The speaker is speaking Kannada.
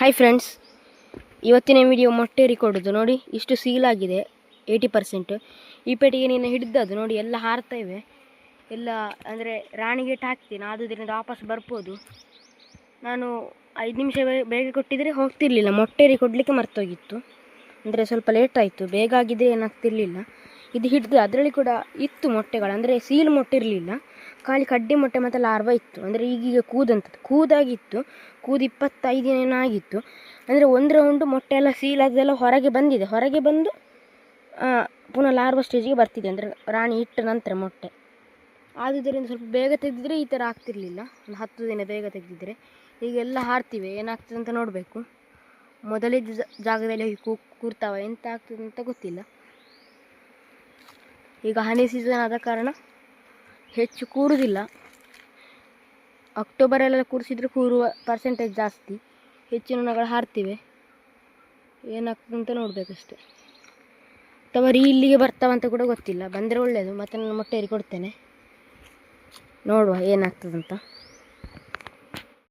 ಹಾಯ್ ಫ್ರೆಂಡ್ಸ್, ಇವತ್ತಿನ ವಿಡಿಯೋ ಮೊಟ್ಟೆ ಕೊಡೋದು ನೋಡಿ. ಇಷ್ಟು ಸೀಲಾಗಿದೆ 80%. ಈ ಪೆಟ್ಟಿಗೆ ನೀನು ಹಿಡಿದದ್ದು ನೋಡಿ, ಎಲ್ಲ ಹಾರ್ತಾ ಇವೆ ಎಲ್ಲ. ಅಂದರೆ ರಾಣಿಗೇಟ್ ಹಾಕ್ತೀನಿ, ಆದುದರಿಂದ ವಾಪಸ್ ಬರ್ಬೋದು. ನಾನು 5 ನಿಮಿಷ ಬೇಗ ಕೊಟ್ಟಿದ್ದರೆ ಹೋಗ್ತಿರ್ಲಿಲ್ಲ, ಮೊಟ್ಟೆ ಕೊಡಲಿಕ್ಕೆ ಮರ್ತೋಗಿತ್ತು. ಅಂದರೆ ಸ್ವಲ್ಪ ಲೇಟ್ ಆಯಿತು, ಬೇಗ ಆಗಿದ್ದರೆ ಏನಾಗ್ತಿರ್ಲಿಲ್ಲ. ಇದು ಹಿಡಿದು ಅದರಲ್ಲಿ ಕೂಡ ಇತ್ತು ಮೊಟ್ಟೆಗಳು, ಅಂದರೆ ಸೀಲ್ ಮೊಟ್ಟೆ ಇರಲಿಲ್ಲ, ಖಾಲಿ ಕಡ್ಡಿ ಮೊಟ್ಟೆ ಮತ್ತು ಲಾರ್ವಾ ಇತ್ತು. ಅಂದರೆ ಈಗೀಗ ಕೂದಾಗಿತ್ತು, ಕೂದು 25 ದಿನ ಆಗಿತ್ತು. ಅಂದರೆ ಒಂದು ರೌಂಡು ಮೊಟ್ಟೆ ಎಲ್ಲ ಸೀಲ್ ಅದೆಲ್ಲ ಹೊರಗೆ ಬಂದಿದೆ, ಹೊರಗೆ ಬಂದು ಪುನಃ ಲಾರ್ವಾ ಸ್ಟೇಜಿಗೆ ಬರ್ತಿದೆ. ಅಂದರೆ ರಾಣಿ ಇಟ್ಟ ನಂತರ ಮೊಟ್ಟೆ. ಆದುದರಿಂದ ಸ್ವಲ್ಪ ಬೇಗ ತೆಗೆದಿದ್ರೆ ಈ ಥರ ಆಗ್ತಿರ್ಲಿಲ್ಲ, ಒಂದು 10 ದಿನ ಬೇಗ ತೆಗೆದಿದ್ರೆ. ಈಗೆಲ್ಲ ಹಾರ್ತಿವೆ, ಏನಾಗ್ತದೆ ಅಂತ ನೋಡಬೇಕು. ಮೊದಲಿದ್ದ ಜಾಗದಲ್ಲಿ ಕೂರ್ತಾವ, ಎಂತ ಆಗ್ತದೆ ಅಂತ ಗೊತ್ತಿಲ್ಲ. ಈಗ ಹನಿ ಸೀಸನ್ ಆದ ಕಾರಣ ಹೆಚ್ಚು ಕೂರುವುದಿಲ್ಲ. ಅಕ್ಟೋಬರೆಲ್ಲ ಕೂರಿಸಿದ್ರೆ ಕೂರುವ ಪರ್ಸೆಂಟೇಜ್ ಜಾಸ್ತಿ, ಹೆಚ್ಚಿನ ನೊಣಗಳು ಹಾರ್ತಿವೆ. ಏನಾಗ್ತದೆ ಅಂತ ನೋಡಬೇಕಷ್ಟೆ. ಅಥವಾ ಇಲ್ಲಿಗೆ ಬರ್ತಾವಂತ ಕೂಡ ಗೊತ್ತಿಲ್ಲ. ಬಂದರೆ ಒಳ್ಳೆಯದು, ಮತ್ತು ನಾನು ಮೊಟ್ಟೆ ಕೊಡ್ತೇನೆ, ನೋಡುವ ಏನಾಗ್ತದಂತ.